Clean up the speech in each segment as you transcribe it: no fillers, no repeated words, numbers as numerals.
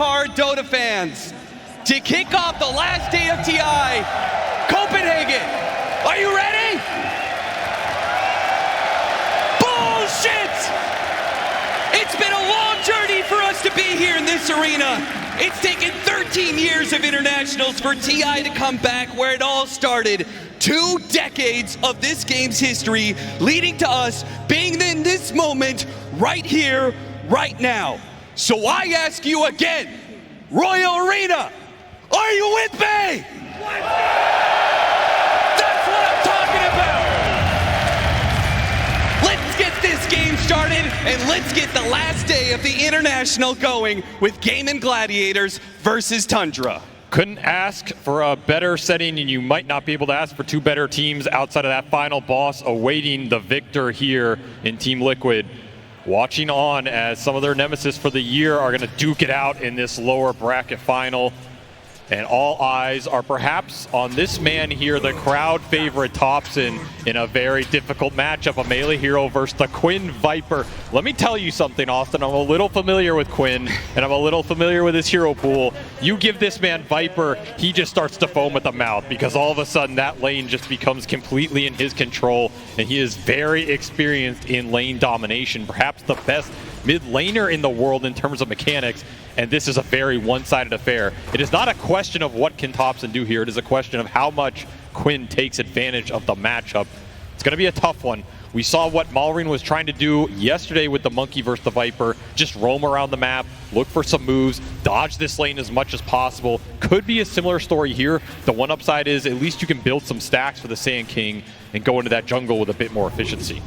die-hard Dota fans, to kick off the last day of TI, Copenhagen. Are you ready? Bullshit! It's been a long journey for us to be here in this arena. It's taken 13 years of internationals for TI to come back where it all started. 2 decades of this game's history leading to us being in this moment right here, right now. So I ask you again, Royal Arena, are you with me? That's what I'm talking about. Let's get this game started and let's get the last day of the International going with Gamin Gladiators versus Tundra. Couldn't ask for a better setting, and you might not be able to ask for 2 better teams outside of that final boss awaiting the victor here in Team Liquid. Watching on as some of their nemesis for the year are going to duke it out in this lower bracket final. And all eyes are perhaps on this man here, the crowd favorite Thompson, in a very difficult matchup, a melee hero versus the Quinn Viper. Let me tell you something, Austin. I'm a little familiar with Quinn, and I'm a little familiar with his hero pool. You give this man Viper, he just starts to foam at the mouth because all of a sudden that lane just becomes completely in his control, and he is very experienced in lane domination, perhaps the best mid laner in the world in terms of mechanics, and this is a very one-sided affair. It is not a question of what can Thompson do here, it is a question of how much Quinn takes advantage of the matchup. It's going to be a tough one. We saw what Malrine was trying to do yesterday with the Monkey versus the Viper, just roam around the map, look for some moves, dodge this lane as much as possible. Could be a similar story here. The one upside is at least you can build some stacks for the Sand King and go into that jungle with a bit more efficiency.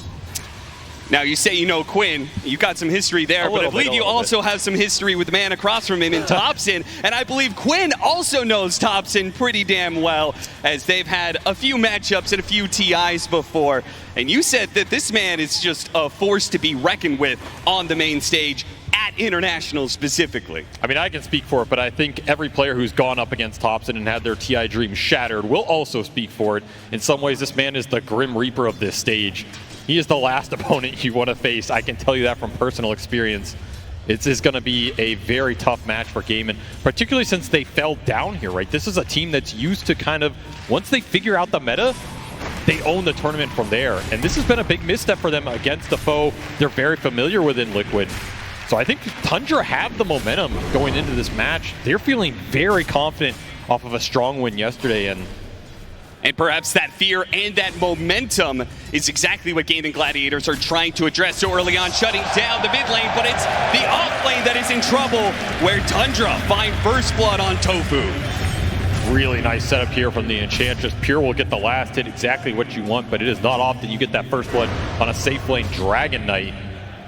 Now, you say you know Quinn, you got some history there, but I believe you also have some history with the man across from him in Thompson, and I believe Quinn also knows Thompson pretty damn well, as they've had a few matchups and a few TIs before. And you said that this man is just a force to be reckoned with on the main stage, at International specifically. I mean, I can speak for it, but I think every player who's gone up against Thompson and had their TI dream shattered will also speak for it. In some ways, this man is the Grim Reaper of this stage. He is the last opponent you want to face. I can tell you that from personal experience. It is going to be a very tough match for Gamin, particularly since they fell down here, right? This is a team that's used to kind of, once they figure out the meta, they own the tournament from there. And this has been a big misstep for them against the foe they're very familiar with in Liquid. So I think Tundra have the momentum going into this match. They're feeling very confident off of a strong win yesterday, and perhaps that fear and that momentum is exactly what Gamin Gladiators are trying to address so early on, shutting down the mid lane, but it's the off lane that is in trouble, where Tundra find first blood on Tofu. Really nice setup here from the Enchantress. Pure will get the last hit, exactly what you want, but it is not often you get that first blood on a safe lane Dragon Knight.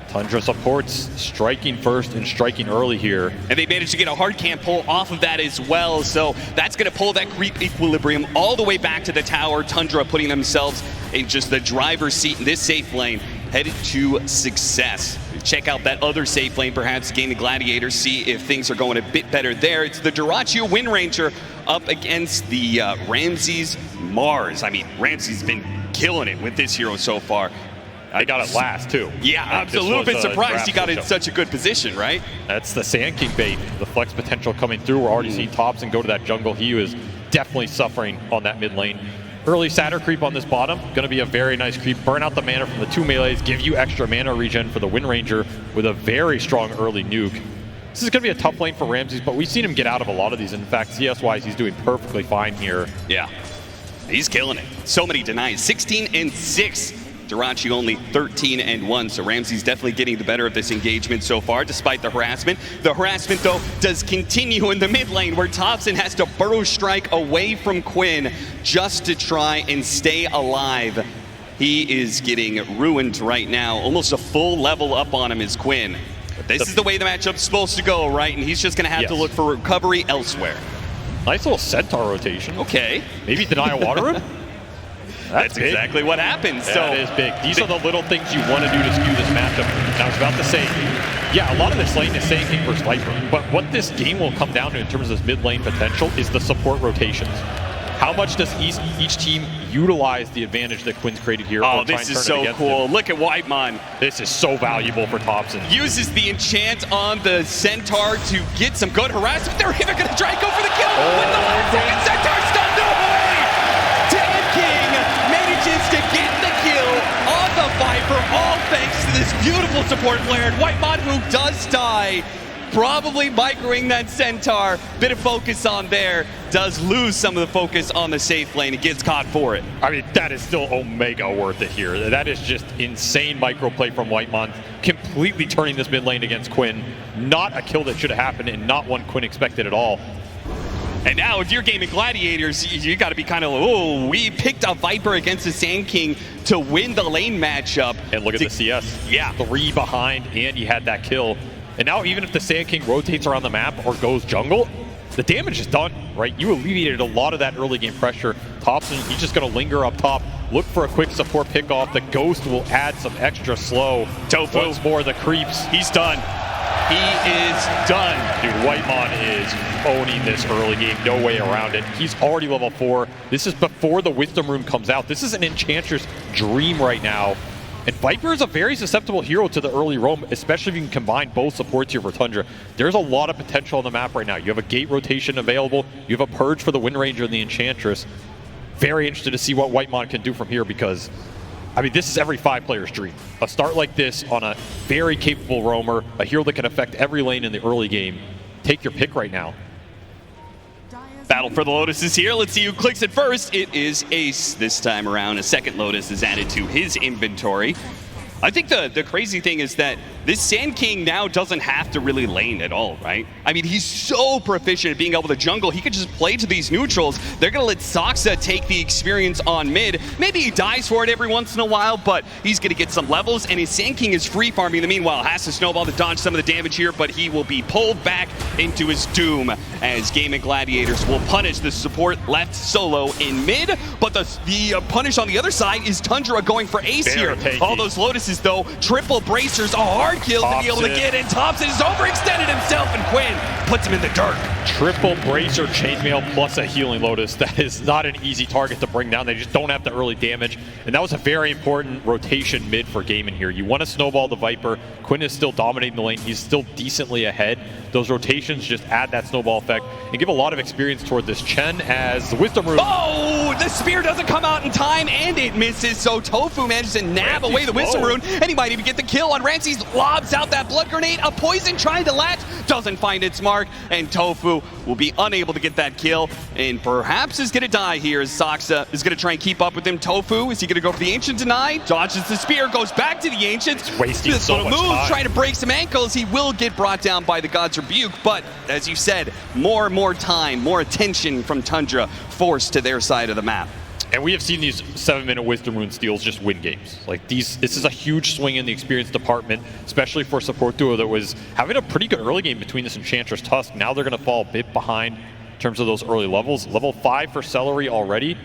Tundra supports striking first and striking early here. And they managed to get a hard camp pull off of that as well, so that's going to pull that creep equilibrium all the way back to the tower. Tundra putting themselves in just the driver's seat in this safe lane, headed to success. Check out that other safe lane, perhaps Gamin Gladiators, see if things are going a bit better there. It's the Durachio Wind Ranger up against the Ramses Mars. I mean, Ramses been killing it with this hero so far. I got it last, too. Yeah, I'm a little bit surprised he got in such a good position, right? That's the Sand King bait. The flex potential coming through. We're already seeing Thompson go to that jungle. He is definitely suffering on that mid lane. Early Satyr creep on this bottom. Going to be a very nice creep. Burn out the mana from the 2 melees. Give you extra mana regen for the Wind Ranger with a very strong early nuke. This is going to be a tough lane for Ramses, but we've seen him get out of a lot of these. In fact, CS-wise, he's doing perfectly fine here. Yeah, he's killing it. So many denies. 16-6. Durachio only 13-1, so Ramses definitely getting the better of this engagement so far, despite the harassment. The harassment, though, does continue in the mid lane, where Thompson has to burrow strike away from Quinn just to try and stay alive. He is getting ruined right now. Almost a full level up on him is Quinn. But this is the way the matchup's supposed to go, right? And he's just going to have to look for recovery elsewhere. Nice little Centaur rotation. Okay. Maybe deny a water him? That's exactly what happens. Yeah, so it is big. These are the little things you want to do to skew this matchup. And I was about to say, yeah, a lot of this lane is Sand King versus Viper, but what this game will come down to in terms of this mid lane potential is the support rotations. How much does each team utilize the advantage that Quinn's created here? Oh, this is so cool. Look at Whitemon. This is so valuable for Thompson. Uses the enchant on the Centaur to get some good harassment. They're even going to try and go for the kill with the last second. Centaur stunned. No way! Dan King manages to get the kill on the Viper, all thanks to this beautiful support player. And Whitemon, who does die, probably microing that Centaur. Bit of focus on there. Does lose some of the focus on the safe lane. It gets caught for it. I mean, that is still Omega worth it here. That is just insane micro play from Whitemon, completely turning this mid lane against Quinn. Not a kill that should have happened, and not one Quinn expected at all. And now, if you're Gamin Gladiators, you got to be kind of, oh, we picked a Viper against the Sand King to win the lane matchup. And look at the CS. Yeah. 3 behind, and he had that kill. And now, even if the Sand King rotates around the map or goes jungle, the damage is done, right? You alleviated a lot of that early game pressure. Thompson, he's just going to linger up top, look for a quick support pickoff. The Ghost will add some extra slow. Tofu. Once more, the creeps. He's done. He is done. Dude, Whitemon is owning this early game. No way around it. He's already level 4. This is before the Wisdom Rune comes out. This is an Enchantress dream right now. And Viper is a very susceptible hero to the early roam, especially if you can combine both supports here for Tundra. There's a lot of potential on the map right now. You have a gate rotation available. You have a purge for the Wind Ranger and the Enchantress. Very interested to see what Whitemon can do from here, because I mean, this is every 5 player's dream. A start like this on a very capable roamer, a hero that can affect every lane in the early game. Take your pick right now. Battle for the Lotus is here. Let's see who clicks it first. It is Ace this time around. A second Lotus is added to his inventory. I think the crazy thing is that this Sand King now doesn't have to really lane at all, right? I mean, he's so proficient at being able to jungle. He could just play to these neutrals. They're going to let Saksa take the experience on mid. Maybe he dies for it every once in a while, but he's going to get some levels, and his Sand King is free farming. In the meanwhile, has to snowball to dodge some of the damage here, but he will be pulled back into his doom as Gamin Gladiators will punish the support left solo in mid. But the punish on the other side is Tundra going for Ace here. All those Lotuses, though, triple bracers, a hard kill to be able to get in. Thompson has overextended himself, and Quinn puts him in the dirt. Triple bracer chainmail plus a healing Lotus. That is not an easy target to bring down. They just don't have the early damage. And that was a very important rotation mid for Gamin here. You want to snowball the Viper. Quinn is still dominating the lane. He's still decently ahead. Those rotations just add that snowball effect and give a lot of experience toward this Chen as the Wisdom Rune. Oh, the spear doesn't come out in time, and it misses. So Tofu manages to nab away the Wisdom Rune, and he might even get the kill on Ramses. Lobs out that blood grenade. A poison trying to latch, doesn't find its mark, and Tofu will be unable to get that kill, and perhaps is going to die here as Saksa is going to try and keep up with him. Tofu, is he going to go for the Ancient Deny? Dodges the spear, goes back to the Ancient. Wasting so much time. Trying to break some ankles. He will get brought down by the God's Rebuke, but as you said, more and more time, more attention from Tundra forced to their side of the map. And we have seen these 7-minute Wisdom Rune steals just win games. Like this is a huge swing in the experience department, especially for a support duo that was having a pretty good early game between this Enchantress Tusk. Now they're going to fall a bit behind in terms of those early levels. Level 5 for Celery already.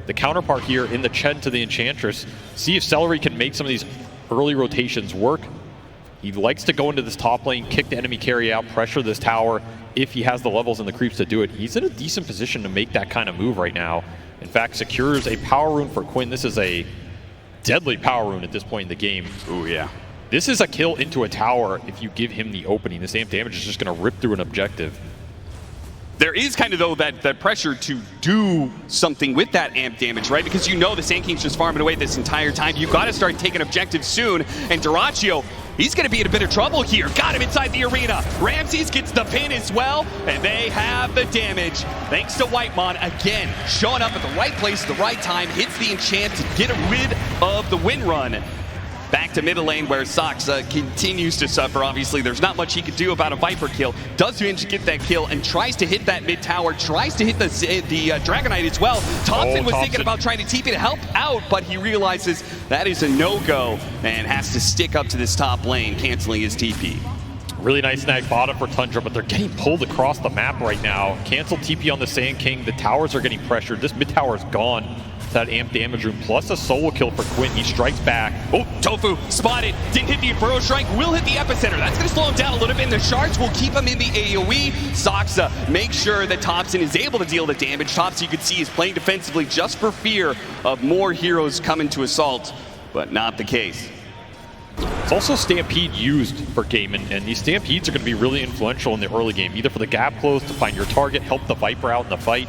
The counterpart here in the Chen to the Enchantress. See if Celery can make some of these early rotations work. He likes to go into this top lane, kick the enemy carry out, pressure this tower. If he has the levels and the creeps to do it, he's in a decent position to make that kind of move right now. In fact, secures a power rune for Quinn. This is a deadly power rune at this point in the game. Ooh, yeah. This is a kill into a tower if you give him the opening. This amp damage is just going to rip through an objective. There is kind of, though, that pressure to do something with that amp damage, right? Because you know the Sand King's just farming away this entire time. You've got to start taking objectives soon. And Dyrachyo, he's going to be in a bit of trouble here. Got him inside the arena. Ramses gets the pin as well, and they have the damage. Thanks to Whitemon, again, showing up at the right place at the right time, hits the enchant to get rid of the win run. Back to middle lane where Saksa continues to suffer. Obviously, there's not much he could do about a Viper kill. Does manage to get that kill and tries to hit that mid tower, tries to hit the Dragonite as well. Thompson was thinking about trying to TP to help out, but he realizes that is a no-go and has to stick up to this top lane, canceling his TP. Really nice snag bottom for Tundra, but they're getting pulled across the map right now. Cancel TP on the Sand King. The towers are getting pressured. This mid tower is gone. That amp damage room, plus a solo kill for Quinn. He strikes back. Oh, Tofu spotted. Didn't hit the Burrow Strike. Will hit the epicenter. That's going to slow him down a little bit. And the shards will keep him in the AoE. Saksa makes sure that Thompson is able to deal the damage. Thompson, you can see, is playing defensively just for fear of more heroes coming to assault, but not the case. It's also Stampede used for Gamin, and these Stampedes are going to be really influential in the early game, either for the gap close to find your target, help the Viper out in the fight.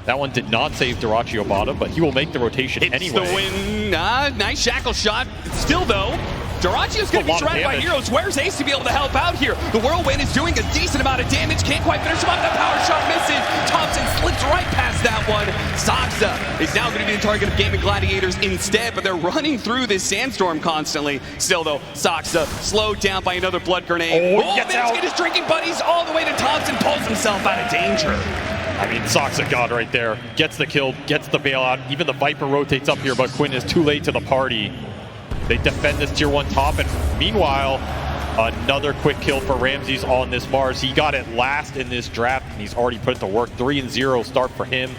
That one did not save Dyrachyo bottom, but he will make the rotation anyway. The win. Nice shackle shot. Still, though, Dyrachyo's going to be surrounded by heroes. Where's Ace to be able to help out here? The Whirlwind is doing a decent amount of damage. Can't quite finish him off. That power shot misses. Thompson slips right past that one. Saksa is now going to be the target of Gamin Gladiators instead, but they're running through this sandstorm constantly. Still, though, Saksa slowed down by another blood grenade. Oh, managed to get his drinking buddies all the way to Thompson. Pulls himself out of danger. I mean, Saksa God right there. Gets the kill, gets the bailout. Even the Viper rotates up here, but Quinn is too late to the party. They defend this tier 1 top, and meanwhile, another quick kill for Ramses on this Mars. He got it last in this draft, and he's already put it to work. 3-0 start for him,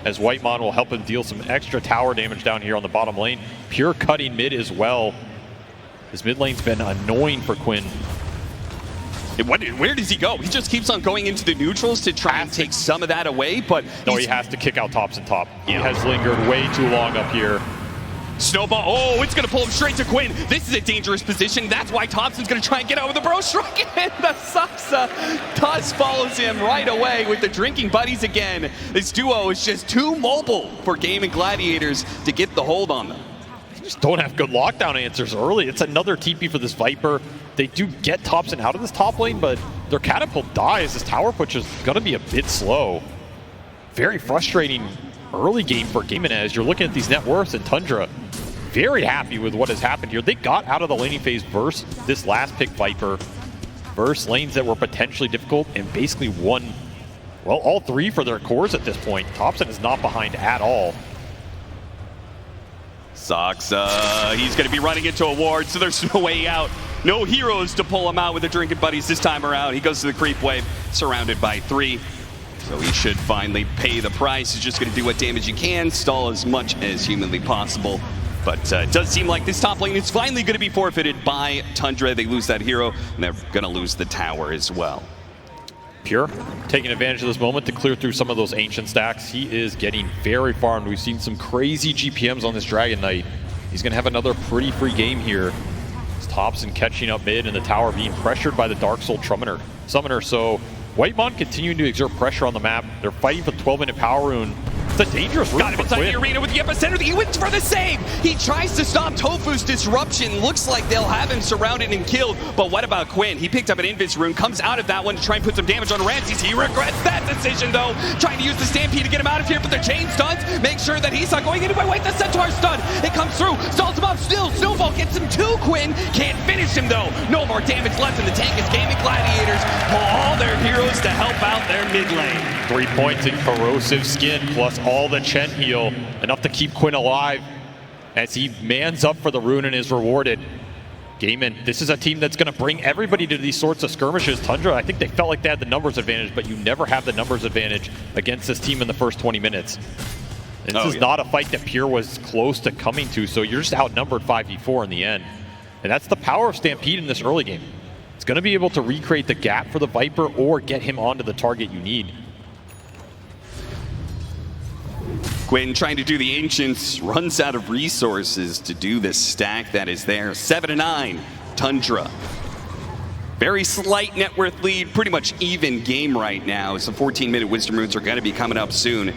as Whitemon will help him deal some extra tower damage down here on the bottom lane. Pure cutting mid as well. His mid lane's been annoying for Quinn. Where does he go? He just keeps on going into the neutrals to try and take some of that away, but... No, he has to kick out Thompson top. He has lingered way too long up here. Snowball, oh, it's gonna pull him straight to Quinn. This is a dangerous position. That's why Thompson's gonna try and get out with the Burrow Strike, and the Saksa Tuss follows him right away with the drinking buddies again. This duo is just too mobile for Gamin Gladiators to get the hold on them. They just don't have good lockdown answers early. It's another TP for this Viper. They do get Thompson out of this top lane, but their catapult dies. This tower push is gonna be a bit slow. Very frustrating early game for Gamin as you're looking at these net worths, and Tundra very happy with what has happened here. They got out of the laning phase versus this last pick Viper, versus lanes that were potentially difficult, and basically won, well, all 3 for their cores at this point. Thompson is not behind at all. Saksa, he's going to be running into a ward, so there's no way out. No heroes to pull him out with the drinking buddies this time around. He goes to the creep wave, surrounded by 3. So he should finally pay the price. He's just going to do what damage he can, stall as much as humanly possible. But it does seem like this top lane is finally going to be forfeited by Tundra. They lose that hero, and they're going to lose the tower as well. Pure taking advantage of this moment to clear through some of those ancient stacks. He is getting very farmed. We've seen some crazy GPMs on this Dragon Knight. He's going to have another pretty free game here. It's Thompson catching up mid, and the tower being pressured by the Dark Soul Summoner. So Whitemon continuing to exert pressure on the map. They're fighting for the 12-minute power rune. It's a dangerous rune. Got him inside the arena with the epicenter. He went for the save. He tries to stop Tofu's disruption. Looks like they'll have him surrounded and killed. But what about Quinn? He picked up an Invis rune, comes out of that one to try and put some damage on Ramses. He regrets that decision, though. Trying to use the Stampede to get him out of here, but the chain stuns. Make sure that he's not going anywhere. Wait, the Centaur stun. It comes through. Stalls him up still. Snowball gets him too. Quinn can't finish him, though. No more damage left in the tank as Gamin Gladiators pull all their heroes to help out their mid lane. 3 points in corrosive skin, plus all the Chen heal, enough to keep Quinn alive as he mans up for the rune and is rewarded. Gamin, this is a team that's going to bring everybody to these sorts of skirmishes. Tundra, I think they felt like they had the numbers advantage, but you never have the numbers advantage against this team in the first 20 minutes. And this is not a fight that Pure was close to coming to, so you're just outnumbered 5v4 in the end. And that's the power of Stampede in this early game. It's going to be able to recreate the gap for the Viper or get him onto the target you need. Quinn trying to do the Ancients, runs out of resources to do this stack that is there. 7-9, Tundra. Very slight net worth lead, pretty much even game right now. Some 14-minute Wisdom Runes are going to be coming up soon.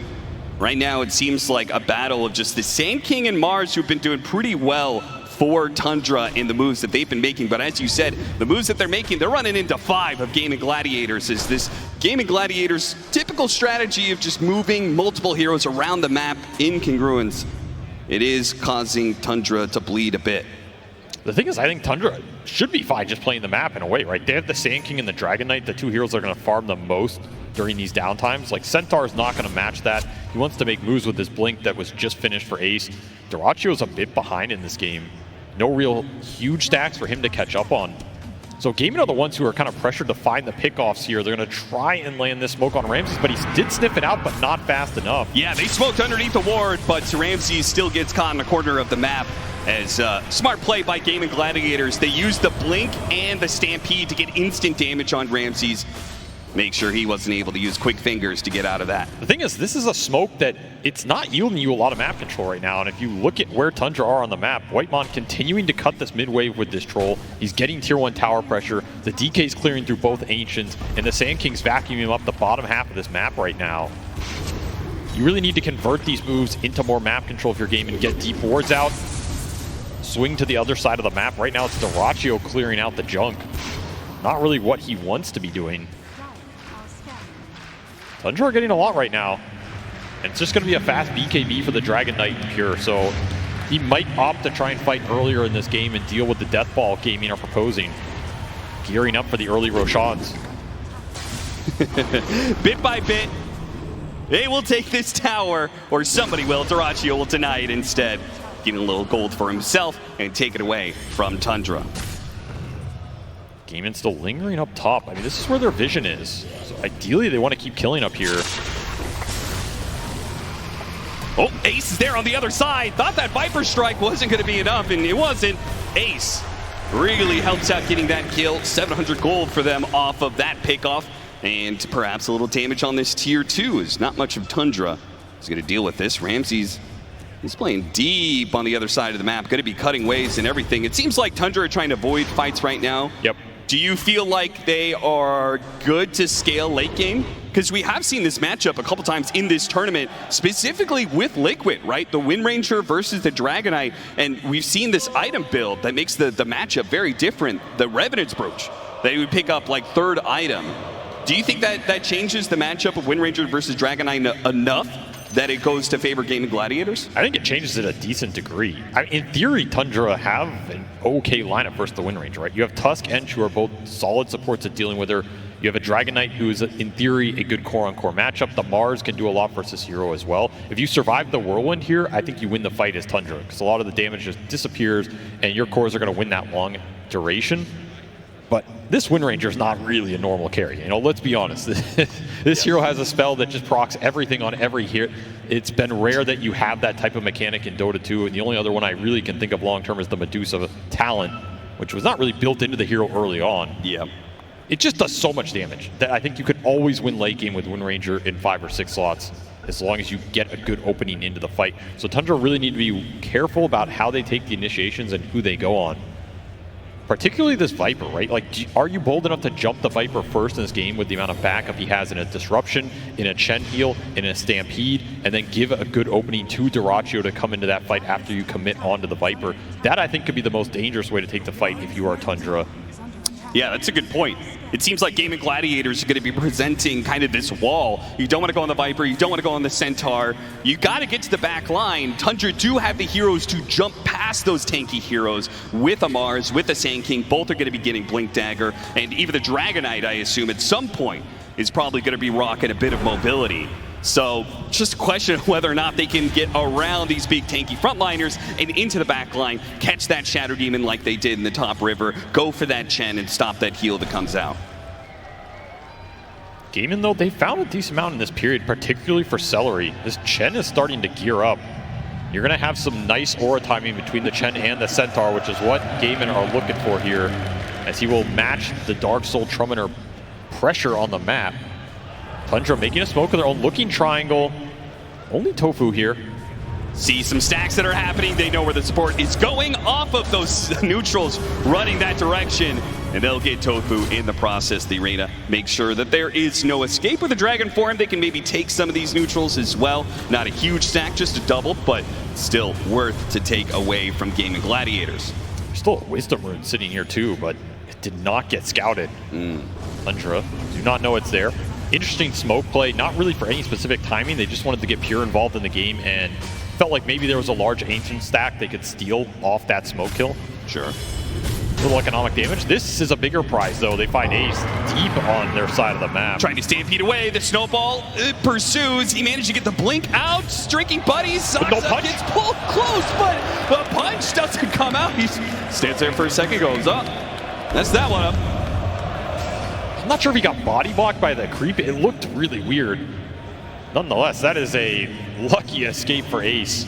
Right now it seems like a battle of just the Sand King and Mars, who've been doing pretty well for Tundra in the moves that they've been making. But as you said, the moves that they're making, they're running into 5 of Gamin Gladiators. Is this Gamin Gladiators' typical strategy of just moving multiple heroes around the map in congruence? It is causing Tundra to bleed a bit. The thing is, I think Tundra should be fine just playing the map in a way, right? They have the Sand King and the Dragon Knight, the 2 heroes that are going to farm the most during these downtimes. Like, Centaur is not going to match that. He wants to make moves with this Blink that was just finished for Ace. Dyrachyo is a bit behind in this game. No real huge stacks for him to catch up on. So Gamin are the ones who are kind of pressured to find the pickoffs here. They're going to try and land this smoke on Ramses, but he did sniff it out, but not fast enough. Yeah, they smoked underneath the ward, but Ramses still gets caught in the corner of the map. As smart play by Gamin Gladiators. They used the blink and the stampede to get instant damage on Ramses. Make sure he wasn't able to use quick fingers to get out of that. The thing is, this is a smoke that it's not yielding you a lot of map control right now. And if you look at where Tundra are on the map, Whitemon continuing to cut this mid-wave with this troll. He's getting tier 1 tower pressure. The DK's clearing through both Ancients, and the Sand King's vacuuming up the bottom half of this map right now. You really need to convert these moves into more map control if you're gaming. Get deep wards out, swing to the other side of the map. Right now it's Dyrachyo clearing out the junk. Not really what he wants to be doing. Tundra are getting a lot right now. And it's just going to be a fast BKB for the Dragon Knight Pure, so he might opt to try and fight earlier in this game and deal with the death ball Gaming are proposing. Gearing up for the early Roshans. Bit by bit, they will take this tower, or somebody will. Dyrachyo will deny it instead. Getting a little gold for himself and take it away from Tundra. Gamin still lingering up top. I mean, this is where their vision is. So ideally, they want to keep killing up here. Oh, Ace is there on the other side. Thought that Viper Strike wasn't going to be enough, and it wasn't. Ace really helps out getting that kill. 700 gold for them off of that pickoff. And perhaps a little damage on this tier 2 is not much of Tundra. He's going to deal with this. Ramses, he's playing deep on the other side of the map. Going to be cutting waves and everything. It seems like Tundra are trying to avoid fights right now. Yep. Do you feel like they are good to scale late game? Because we have seen this matchup a couple times in this tournament, specifically with Liquid, right? The Wind Ranger versus the Dragon Knight, and we've seen this item build that makes the matchup very different. The Revenant's Brooch, they would pick up like third item. Do you think that changes the matchup of Wind Ranger versus Dragon Knight enough that it goes to favor Gamin Gladiators? I think it changes it a decent degree. In theory, Tundra have an okay lineup versus the Wind Ranger, right? You have Tusk and Chu are both solid supports at dealing with her. You have a Dragon Knight who is, in theory, a good core-on-core matchup. The Mars can do a lot versus Hero as well. If you survive the Whirlwind here, I think you win the fight as Tundra, because a lot of the damage just disappears, and your cores are going to win that long duration. But this Wind Ranger is not really a normal carry. You know, let's be honest. This hero has a spell that just procs everything on every hero. It's been rare that you have that type of mechanic in Dota 2, and the only other one I really can think of long-term is the Medusa talent, which was not really built into the hero early on. Yeah. It just does so much damage that I think you could always win late game with Wind Ranger in 5 or 6 slots, as long as you get a good opening into the fight. So Tundra really need to be careful about how they take the initiations and who they go on. Particularly this Viper, right? Like, are you bold enough to jump the Viper first in this game with the amount of backup he has in a Disruption, in a Chen heal, in a Stampede, and then give a good opening to Dyrachyo to come into that fight after you commit onto the Viper? That, I think, could be the most dangerous way to take the fight if you are Tundra. Yeah, that's a good point. It seems like Gamin Gladiators are going to be presenting kind of this wall. You don't want to go on the Viper, you don't want to go on the Centaur. You got to get to the back line. Tundra do have the heroes to jump past those tanky heroes with a Mars, with a Sand King. Both are going to be getting Blink Dagger, and even the Dragon Knight, I assume, at some point is probably going to be rocking a bit of mobility. So just a question of whether or not they can get around these big tanky frontliners and into the back line, catch that Shadow Demon like they did in the top river, go for that Chen and stop that heal that comes out. Gamin, though, they found a decent amount in this period, particularly for Celery. This Chen is starting to gear up. You're going to have some nice aura timing between the Chen and the Centaur, which is what Gamin are looking for here, as he will match the Dark Soul Trumpeter pressure on the map. Tundra making a smoke of their own, looking triangle. Only Tofu here. See some stacks that are happening. They know where the support is going off of those neutrals running that direction. And they'll get Tofu in the process. The arena makes sure that there is no escape with the Dragon form. They can maybe take some of these neutrals as well. Not a huge stack, just a double, but still worth to take away from Gamin Gladiators. There's still a Wisdom Rune sitting here too, but it did not get scouted. Tundra do not know it's there. Interesting smoke play, not really for any specific timing. They just wanted to get Pure involved in the game and felt like maybe there was a large Ancient stack they could steal off that smoke kill. Sure. Little economic damage. This is a bigger prize, though. They find Ace deep on their side of the map. Trying to stampede away. The snowball pursues. He managed to get the blink out. Striking buddies. No punch. Gets pulled close, but the punch doesn't come out. He stands there for a second, goes up. That's that one up. I'm not sure if he got body blocked by the creep. It looked really weird. Nonetheless, that is a lucky escape for Ace.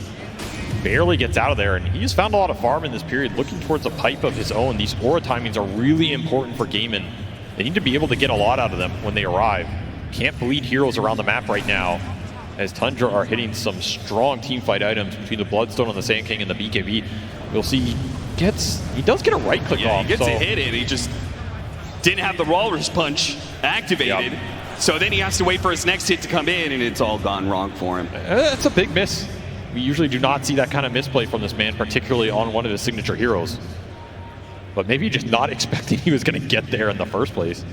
Barely gets out of there, and he's found a lot of farm in this period, looking towards a pipe of his own. These aura timings are really important for Gamin. They need to be able to get a lot out of them when they arrive. Can't bleed heroes around the map right now, as Tundra are hitting some strong teamfight items between the Bloodstone on the Sand King and the BKB. We'll see he does get a right click off. He gets a hit in. He just didn't have the Walrus Punch activated. Yep. So then he has to wait for his next hit to come in, and it's all gone wrong for him. That's a big miss. We usually do not see that kind of misplay from this man, particularly on one of his signature heroes. But maybe just not expecting he was going to get there in the first place.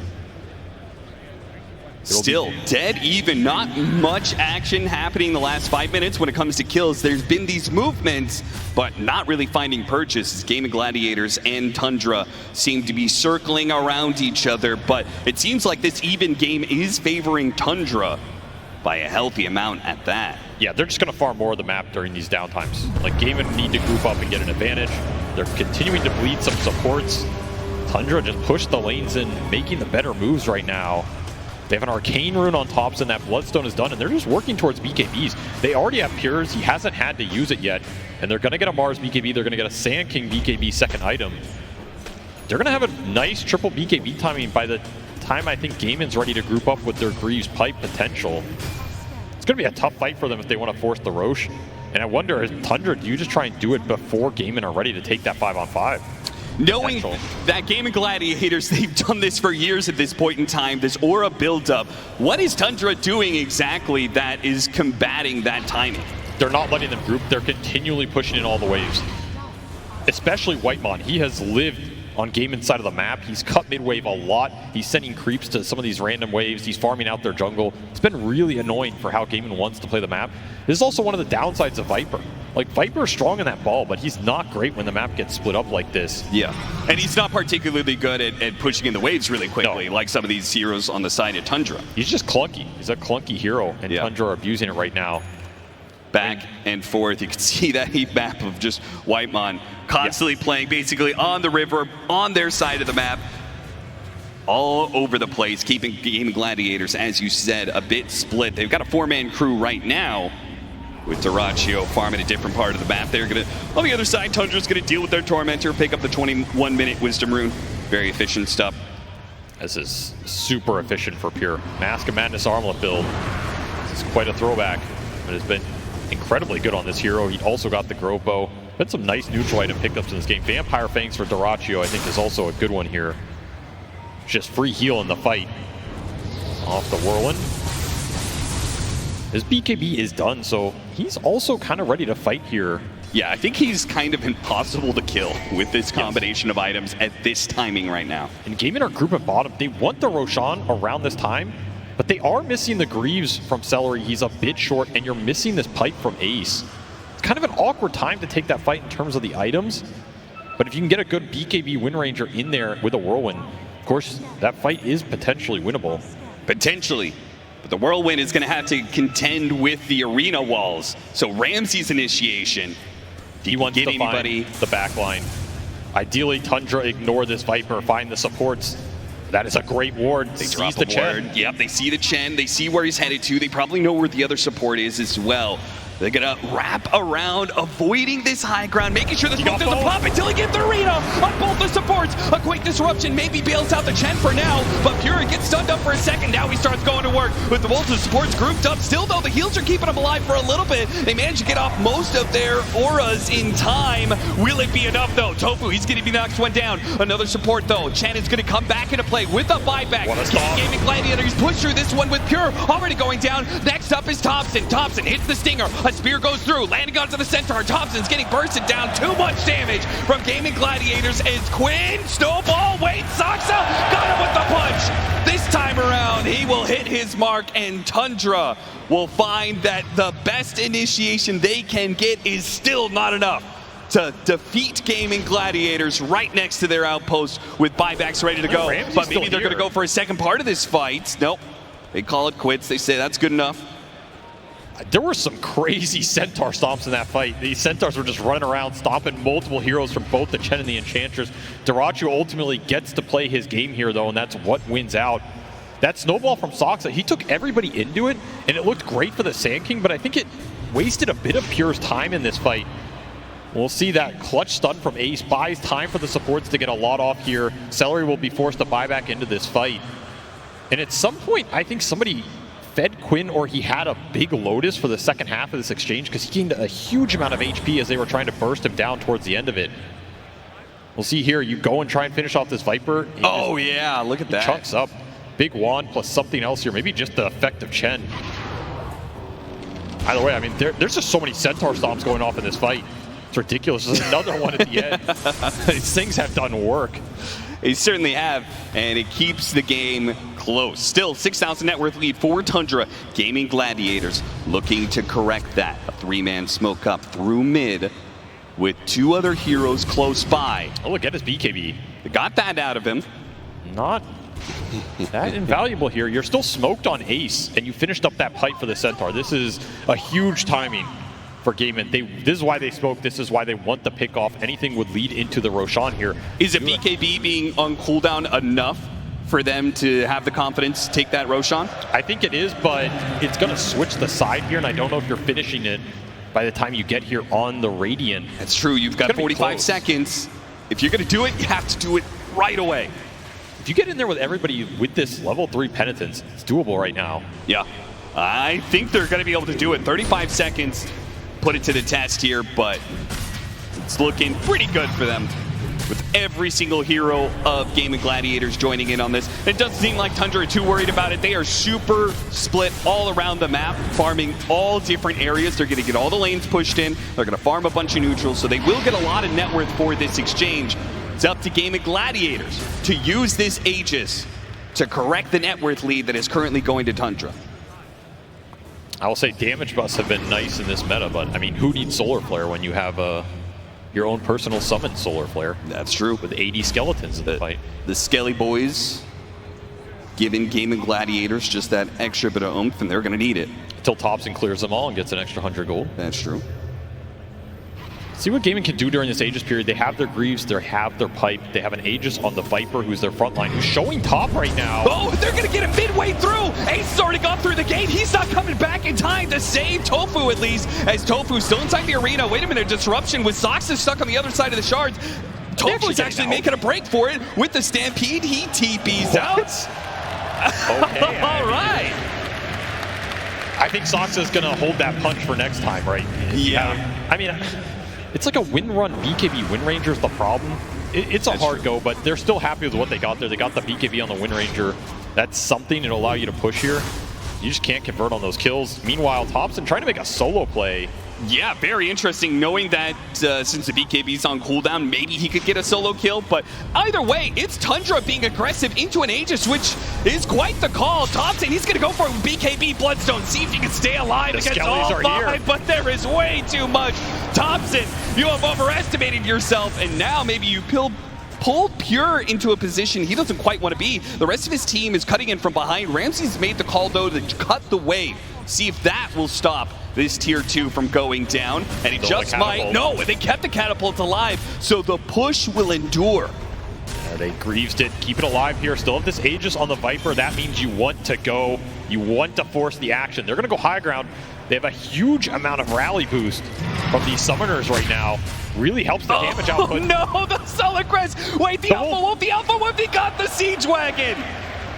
Still dead even, not much action happening in the last 5 minutes when it comes to kills. There's been these movements, but not really finding purchase as Gamin Gladiators and Tundra seem to be circling around each other, but it seems like this even game is favoring Tundra by a healthy amount at that. Yeah, they're just going to farm more of the map during these downtimes. Like, Gamin need to group up and get an advantage. They're continuing to bleed some supports. Tundra just pushed the lanes in, making the better moves right now. They have an Arcane Rune on Thompson. That Bloodstone is done, and they're just working towards BKBs. They already have Pures. He hasn't had to use it yet, and they're going to get a Mars BKB. They're going to get a Sand King BKB second item. They're going to have a nice triple BKB timing by the time I think Gamin's ready to group up with their Greaves Pipe potential. It's going to be a tough fight for them if they want to force the Roche. And I wonder, Tundra, do you just try and do it before Gamin are ready to take that 5-on-5? Knowing that Gamin Gladiators, they've done this for years at this point in time, this aura buildup, what is Tundra doing exactly that is combating that timing? They're not letting them group. They're continually pushing in all the waves. Especially Whitemon. He has lived on Gamin's side of the map. He's cut mid-wave a lot. He's sending creeps to some of these random waves. He's farming out their jungle. It's been really annoying for how Gamin wants to play the map. This is also one of the downsides of Viper. Like, Viper is strong in that ball, but he's not great when the map gets split up like this. Yeah, and he's not particularly good at pushing in the waves really quickly, like some of these heroes on the side of Tundra. He's just clunky. He's a clunky hero, and Tundra are abusing it right now. Back and forth, you can see that heat map of just Whitemon constantly playing basically on the river, on their side of the map, all over the place, keeping Gamin Gladiators, as you said, a bit split. They've got a 4-man crew right now, with Dyrachyo farming a different part of the map. They're gonna, on the other side, Tundra's gonna deal with their Tormentor, pick up the 21-minute Wisdom Rune. Very efficient stuff. This is super efficient for Pure. Mask of Madness Armlet build. This is quite a throwback, but it's been incredibly good on this hero. He also got the Grove Bow. Been some nice neutral item pickups in this game. Vampire Fangs for Dyrachyo, I think, is also a good one here. Just free heal in the fight. Off the Whirlwind. His BKB is done, so he's also kind of ready to fight here. Yeah, I think he's kind of impossible to kill with this combination of items at this timing right now. And Gamin are grouping bottom. They want the Roshan around this time, but they are missing the Greaves from Celery. He's a bit short, and you're missing this pipe from Ace. It's kind of an awkward time to take that fight in terms of the items, but if you can get a good BKB Wind Ranger in there with a Whirlwind, of course, that fight is potentially winnable. Potentially. But the Whirlwind is going to have to contend with the arena walls. So Ramsey's initiation. He wants to find the back line. Ideally, Tundra ignore this Viper, find the supports. That is a great ward. They drop the ward. Yep, they see the Chen. They see where he's headed to. They probably know where the other support is as well. They're going to wrap around, avoiding this high ground, making sure the smoke doesn't pop until he gets the arena on both the supports. A quick disruption maybe bails out the Chen for now, but Fury gets stunned up for a second. Now he starts going to work with the both of the supports grouped up. Still, though, the heals are keeping them alive for a little bit. They manage to get off most of their auras in time. Will it be enough, though? Tofu, he's going to be knocked one down. Another support, though. Chen is going to come back into play with a buyback. Gamin Gladiators push through this one with Pure already going down. Next up is Thompson. Thompson hits the stinger. A spear goes through, landing onto the centaur. Thompson's getting bursted down. Too much damage from Gamin Gladiators as Quinn, Snowball, Wade, Saksa got him with the punch. This time around, he will hit his mark, and Tundra will find that the best initiation they can get is still not enough to defeat Gamin Gladiators right next to their outpost with buybacks ready to go. But maybe they're going to go for a second part of this fight. Nope. They call it quits. They say that's good enough. There were some crazy Centaur stomps in that fight. These Centaurs were just running around, stomping multiple heroes from both the Chen and the Enchantress. Dyrachyo ultimately gets to play his game here, though, and that's what wins out. That snowball from Soxa, he took everybody into it, and it looked great for the Sand King, but I think it wasted a bit of Pure's time in this fight. We'll see that clutch stun from Ace buys time for the supports to get a lot off here. Celery will be forced to buy back into this fight. And at some point, I think somebody fed Quinn, or he had a big Lotus for the second half of this exchange, because he gained a huge amount of HP as they were trying to burst him down towards the end of it. We'll see here, you go and try and finish off this Viper. Oh yeah, look at that. Chunks up. Big wand plus something else here, maybe just the effect of Chen. Either way, I mean, there's just so many Centaur stomps going off in this fight. It's ridiculous. There's another one at the end. These things have done work. They certainly have, and it keeps the game close. Still, 6,000 net worth lead for Tundra. Gamin Gladiators looking to correct that. A 3-man smoke up through mid with 2 other heroes close by. Oh, look at his BKB. They got that out of him. Not that invaluable here. You're still smoked on Ace, and you finished up that pipe for the Centaur. This is a huge timing for Gamin. This is why they smoke. This is why they want the pick off. Anything would lead into the Roshan here. Is a BKB being on cooldown enough for them to have the confidence to take that Roshan? I think it is, but it's going to switch the side here, and I don't know if you're finishing it by the time you get here on the Radiant. That's true. You've got 45 seconds. If you're going to do it, you have to do it right away. If you get in there with everybody with this level 3 penitence, it's doable right now. Yeah. I think they're going to be able to do it. 35 seconds. Put it to the test here, but it's looking pretty good for them with every single hero of Gamin Gladiators joining in on this. It doesn't seem like Tundra are too worried about it. They are super split all around the map, farming all different areas. They're going to get all the lanes pushed in. They're going to farm a bunch of neutrals, so they will get a lot of net worth for this exchange. It's up to Gamin Gladiators to use this Aegis to correct the net worth lead that is currently going to Tundra. I will say damage buffs have been nice in this meta, but I mean, who needs Solar Flare when you have your own personal summon Solar Flare? That's true. With 80 skeletons in the fight. The Skelly boys giving Gamin Gladiators just that extra bit of oomph, and they're going to need it. Until Thompson clears them all and gets an extra 100 gold. That's true. See what Gamin can do during this Aegis period. They have their Greaves, they have their Pipe, they have an Aegis on the Viper, who's their front line, who's showing top right now. Oh, they're going to get him midway through. Ace has already gone through the gate. He's not coming back in time to save Tofu, at least, as Tofu's still inside the arena. Wait a minute, disruption with Soxa stuck on the other side of the shards. Tofu's actually making a break for it with the Stampede. He TP's out. Okay. All right. I think Soxa's going to hold that punch for next time, right? Yeah. I mean, it's like a win-run BKB. Wind Ranger's the problem. It's a hard go, but they're still happy with what they got there. They got the BKB on the Wind Ranger. That's something that'll allow you to push here. You just can't convert on those kills. Meanwhile, Thompson trying to make a solo play. Yeah, very interesting knowing that since the BKB's on cooldown, maybe he could get a solo kill. But either way, it's Tundra being aggressive into an Aegis, which is quite the call. Thompson, he's going to go for a BKB Bloodstone, see if he can stay alive against all five, but there is way too much. Thompson, you have overestimated yourself, and now maybe you pulled Pure into a position he doesn't quite want to be. The rest of his team is cutting in from behind. Ramsey's made the call, though, to cut the wave. See if that will stop this tier 2 from going down. And it just might. No, they kept the catapults alive, so the push will endure. They Greaves it, keep it alive here. Still have this Aegis on the Viper. That means you want to go. You want to force the action. They're going to go high ground. They have a huge amount of rally boost from these summoners right now. Really helps the damage output. Oh no, the Solar Crest! Wait, the Alpha Wolf, he got the Siege Wagon!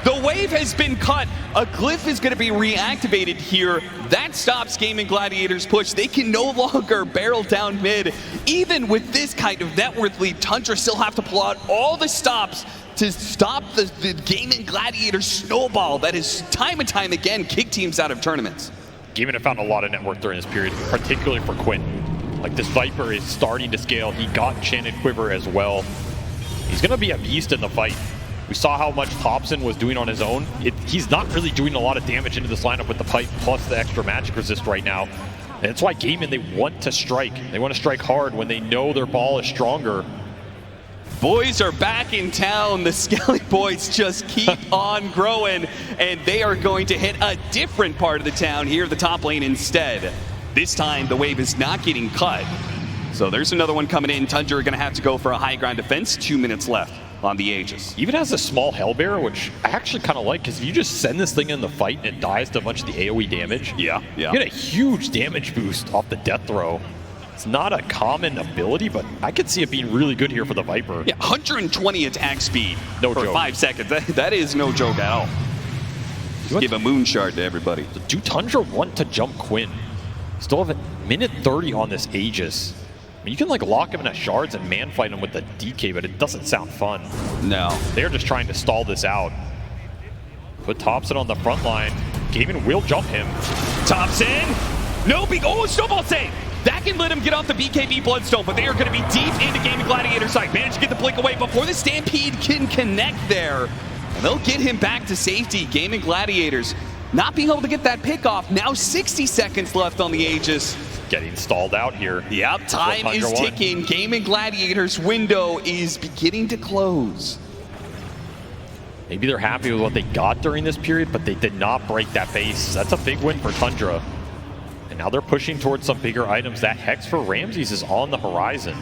The wave has been cut. A glyph is going to be reactivated here. That stops Gamin Gladiators' push. They can no longer barrel down mid. Even with this kind of net worth lead, Tundra still have to pull out all the stops to stop the Gamin Gladiators snowball that is time and time again kick teams out of tournaments. Gamin have found a lot of net worth during this period, particularly for Quinn. Like, this Viper is starting to scale. He got Enchanted Quiver as well. He's going to be a beast in the fight. We saw how much Thompson was doing on his own. He's not really doing a lot of damage into this lineup with the pipe plus the extra magic resist right now. And that's why Gamin, they want to strike. They want to strike hard when they know their ball is stronger. boys are back in town. The Skelly boys just keep on growing, and they are going to hit a different part of the town here, the top lane instead. This time, the wave is not getting cut. So there's another one coming in. Tundra are going to have to go for a high ground defense. 2 minutes left on the Aegis. Even has a small Hellbearer, which I actually kind of like, because if you just send this thing in the fight and it dies to a bunch of the AoE damage, you get a huge damage boost off the death throw. It's not a common ability, but I could see it being really good here for the Viper. Yeah, 120 attack speed for joke. 5 seconds. That is no joke at all. Just give a moon shard to everybody. Do Tundra want to jump Quinn? Still have a minute 30 on this Aegis. I mean, you can like lock him in a shards and man fight him with the DK, but it doesn't sound fun. No. They're just trying to stall this out. Put Thompson on the front line. Gamin will jump him. Thompson! No big, oh, snowball save! That can let him get off the BKB Bloodstone, but they are going to be deep into Gamin Gladiators side. Managed to get the blink away before the Stampede can connect there. And they'll get him back to safety. Gamin Gladiators not being able to get that pick off. Now 60 seconds left on the Aegis. Getting stalled out here. Yep, time is ticking. Gamin Gladiators' window is beginning to close. Maybe they're happy with what they got during this period, but they did not break that base. That's a big win for Tundra. And now they're pushing towards some bigger items. That Hex for Ramses is on the horizon.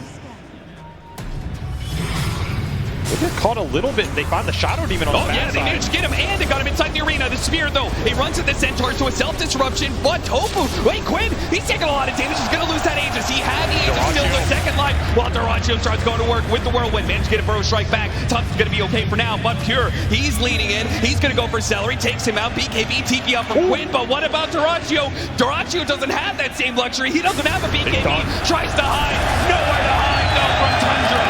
They're caught a little bit. They found the Shadow Demon on the backside. They managed to get him, and they got him inside the arena. The Spear, though, he runs at the Centaur to a self-disruption, but Tofu, wait, Quinn, he's taking a lot of damage. He's going to lose that Aegis. He had the Aegis still in the second life, while Duraccio starts going to work with the Whirlwind. Managed to get a Burrow Strike back. Thompson's going to be okay for now, but Pure, he's leading in. He's going to go for Celery, takes him out. BKB TP up from Quinn, but what about Duraccio? Duraccio doesn't have that same luxury. He doesn't have a BKB. Tries to hide. Nowhere to hide, though, from Tundra.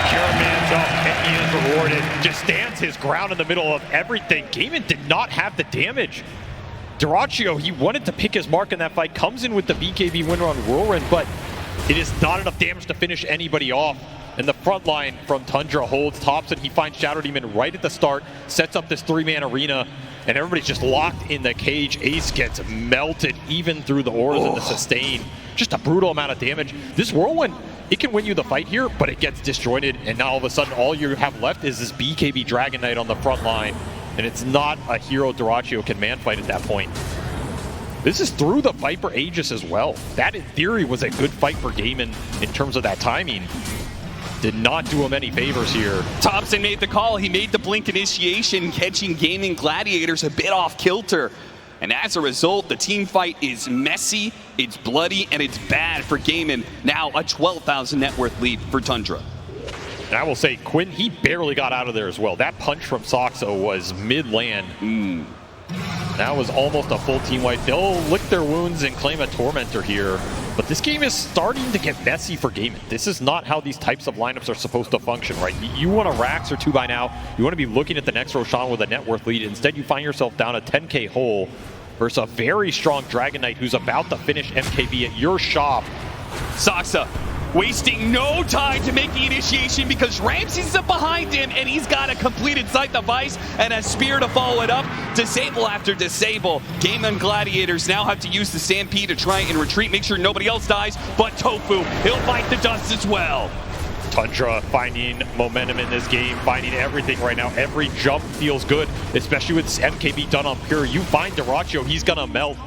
Pure man's up, and he is rewarded. Just stands his ground in the middle of everything. Gamin did not have the damage. Duraccio, he wanted to pick his mark in that fight, comes in with the BKB winner on Whirlwind, but it is not enough damage to finish anybody off. And the front line from Tundra holds Thompson. He finds Shadow Demon right at the start, sets up this 3-man arena, and everybody's just locked in the cage. Ace gets melted even through the auras and the sustain. Just a brutal amount of damage. This Whirlwind, it can win you the fight here, but it gets disjointed, and now all of a sudden all you have left is this BKB Dragon Knight on the front line, and it's not a hero Duraccio can man fight at that point. This is through the Viper Aegis as well. That, in theory, was a good fight for Gamin in terms of that timing. Did not do him any favors here. Thompson made the call. He made the blink initiation, catching Gamin Gladiators a bit off kilter. And as a result, the team fight is messy, it's bloody, and it's bad for Gamin. Now a 12,000 net worth lead for Tundra. And I will say, Quinn, he barely got out of there as well. That punch from Soxo was mid-land. That was almost a full team wipe. They'll lick their wounds and claim a Tormentor here. But this game is starting to get messy for Gamin. This is not how these types of lineups are supposed to function, right? You want a Rax or 2 by now. You want to be looking at the next Roshan with a net worth lead. Instead, you find yourself down a 10k hole versus a very strong Dragon Knight who's about to finish MKB at your shop. Soxa wasting no time to make the initiation because Ramses is up behind him and he's got a completed Sight Device and a Spear to follow it up. Disable after disable. Gamin Gladiators now have to use the Stampede to try and retreat, make sure nobody else dies, but Tofu, he'll bite the dust as well. Tundra finding momentum in this game, finding everything right now. Every jump feels good, especially with this MKB done on Pure. You find Duraccio, he's gonna melt.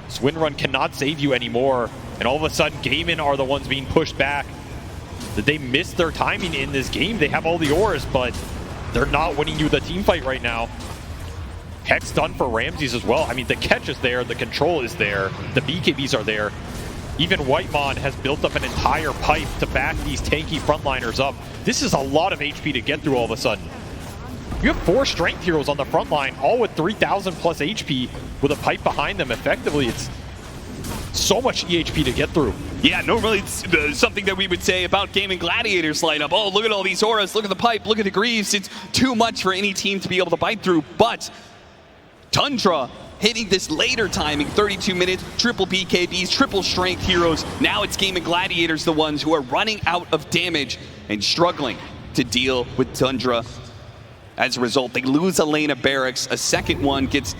Swin Run cannot save you anymore. And all of a sudden, Gamin are the ones being pushed back. Did they miss their timing in this game? They have all the auras, but they're not winning you the team fight right now. Hex done for Ramses as well. I mean, the catch is there, the control is there, the BKBs are there. Even Whitemon has built up an entire pipe to back these tanky frontliners up. This is a lot of HP to get through all of a sudden. You have 4 strength heroes on the front line, all with 3,000 plus HP with a pipe behind them. Effectively, it's so much EHP to get through. Yeah, normally it's something that we would say about Gamin Gladiators lineup. Oh, look at all these auras, look at the pipe, look at the Greaves. It's too much for any team to be able to bite through, but Tundra hitting this later timing, 32 minutes, triple BKBs, triple strength heroes. Now it's Gamin Gladiators, the ones who are running out of damage and struggling to deal with Tundra. As a result, they lose a lane of barracks. A second one gets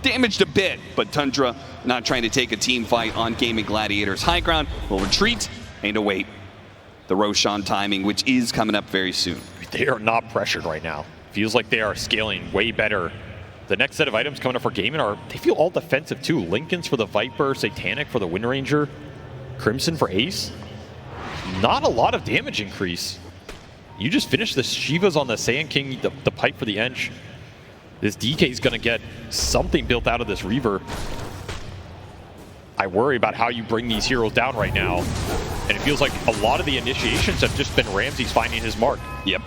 damaged a bit, but Tundra not trying to take a team fight on Gamin Gladiators. High ground will retreat and await. the Roshan timing, which is coming up very soon. They are not pressured right now. Feels like they are scaling way better. The next set of items coming up for Gamin they feel all defensive too. Lincoln's for the Viper, Satanic for the Wind Ranger, Crimson for Ace. Not a lot of damage increase. You just finished the Shivas on the Sand King, the pipe for the Ench. This DK is going to get something built out of this Reaver. I worry about how you bring these heroes down right now. And it feels like a lot of the initiations have just been Ramses finding his mark. Yep.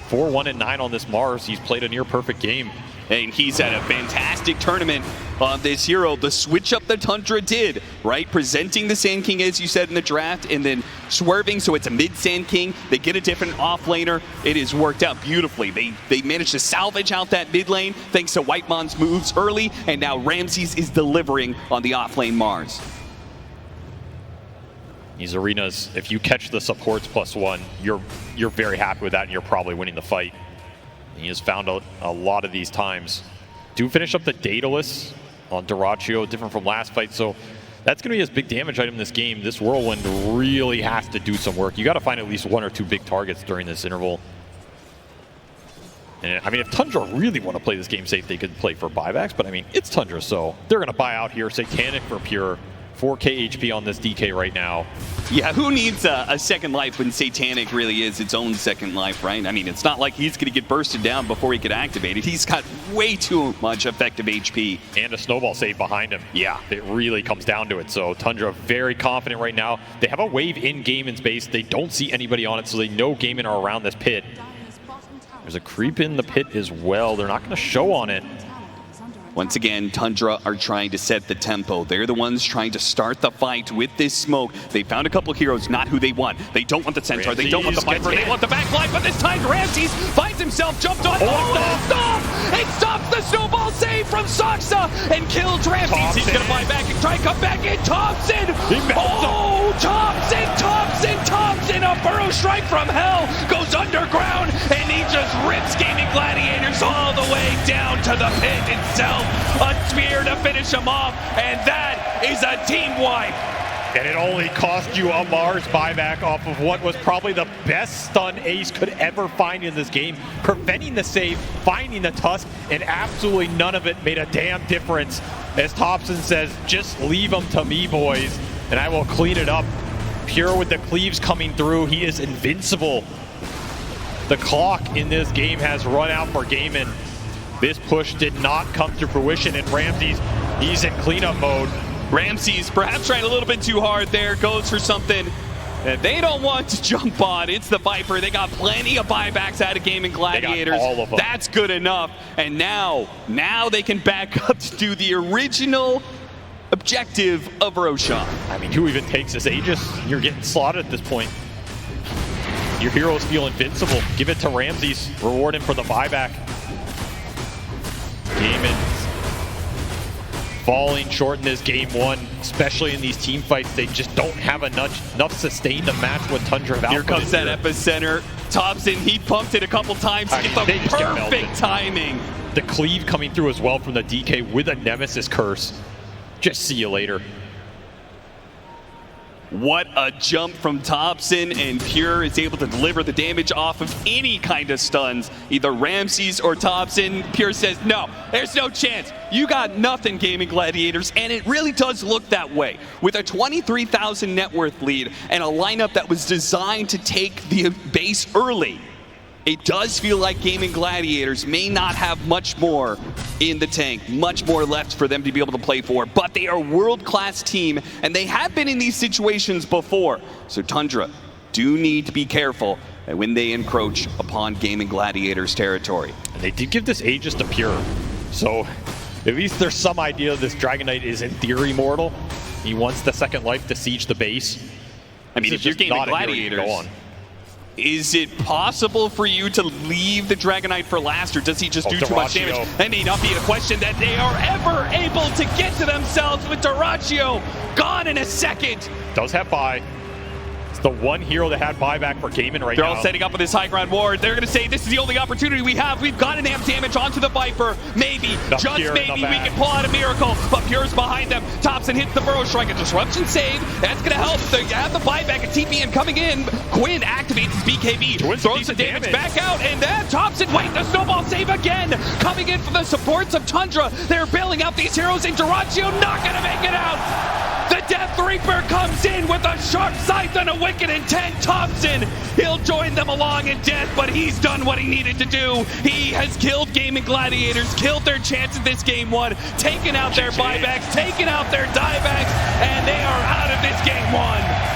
4-1-9 on this Mars. He's played a near perfect game. And he's had a fantastic tournament on this hero. The switch up that Tundra did, right? Presenting the Sand King, as you said in the draft, and then swerving, so it's a mid-Sand King. They get a different off-laner. It has worked out beautifully. They managed to salvage out that mid lane thanks to Whitemon's moves early, and now Ramses is delivering on the off-lane Mars. These arenas, if you catch the supports +1, you're very happy with that, and you're probably winning the fight. He has found a lot of these times. Do finish up the Daedalus on Dyrachyo, different from last fight, so that's going to be his big damage item in this game. This Whirlwind really has to do some work. You got to find at least 1 or 2 big targets during this interval. And I mean, if Tundra really want to play this game safe, they could play for buybacks, but I mean, it's Tundra, so they're going to buy out here. Satanic for pure. 4k HP on this DK right now. Yeah, who needs a second life when Satanic really is its own second life, right? I mean, it's not like he's going to get bursted down before he get activated. He's got way too much effective HP. And a snowball save behind him. Yeah. It really comes down to it. So Tundra very confident right now. They have a wave in Gamin's base. They don't see anybody on it, so they know Gamin are around this pit. There's a creep in the pit as well. They're not going to show on it. Once again, Tundra are trying to set the tempo. They're the ones trying to start the fight with this smoke. They found a couple of heroes, not who they want. They don't want the Centaur, Ramses they don't want the Viper, they want the backline, but this time Ramses finds himself jumped on. It stops the snowball save from Saksa and kills Ramses. Thompson. He's gonna fly back and try and come back in. Thompson! Thompson! A burrow strike from hell goes underground, and he just rips Gamin Gladiators all the way down to the pit itself. A spear to finish him off, and that is a team wipe. And it only cost you a Mars buyback off of what was probably the best stun Ace could ever find in this game. Preventing the save, finding the tusk, and absolutely none of it made a damn difference. As Thompson says, just leave them to me, boys, and I will clean it up. Pure with the cleaves coming through, he is invincible. The clock in this game has run out for Gamin. This push did not come to fruition, and Ramses, he's in cleanup mode. Ramses perhaps trying a little bit too hard there, goes for something that they don't want to jump on. It's the Viper. They got plenty of buybacks out of Gamin Gladiators. They got all of them. That's good enough. And now they can back up to do the original objective of Roshan. I mean, who even takes this Aegis? You're getting slaughtered at this point. Your heroes feel invincible. Give it to Ramses. Reward him for the buyback. Gamin falling short in this game 1, especially in these team fights. They just don't have enough sustain to match what Tundra Valve. Here comes that epicenter. Thompson, he pumped it a couple times to get the perfect timing. The cleave coming through as well from the DK with a Nemesis curse. Just see you later. What a jump from Thompson, and Pure is able to deliver the damage off of any kind of stuns. Either Ramses or Thompson. Pure says, no, there's no chance. You got nothing, Gamin Gladiators, and it really does look that way. With a 23,000 net worth lead and a lineup that was designed to take the base early, it does feel like Gamin Gladiators may not have much more in the tank, much more left for them to be able to play for, but they are a world-class team, and they have been in these situations before. So Tundra do need to be careful when they encroach upon Gamin Gladiators territory. And they did give this Aegis to Pure, so at least there's some idea this Dragon Knight is in theory mortal. He wants the second life to siege the base. I mean, if you're Gamin Gladiators, is it possible for you to leave the Dragon Knight for last, or does he just do too much damage? That may not be a question that they are ever able to get to themselves with Dyrachyo gone in a second. Does have buy. It's the one hero that had buyback for Gamin right They're now. all setting up on this high ground ward. They're going to say, this is the only opportunity we have. We've got to amp damage onto the Viper. Maybe, just maybe, we can pull out a miracle. But Pure's behind them. Thompson hits the Burrow Strike. A disruption save. That's going to help. They have the buyback. A TPM coming in. Quinn activates his BKB. Throws the damage back out. And then Thompson, wait, the snowball save again. Coming in from the supports of Tundra. They're bailing out these heroes. And Duraccio not going to make it out. The Death Reaper comes in with a sharp scythe and a wicked intent. Thompson, he'll join them along in death, but he's done what he needed to do. He has killed Gamin Gladiators, killed their chances this game one, taken out their buybacks, taken out their diebacks, and they are out of this game one.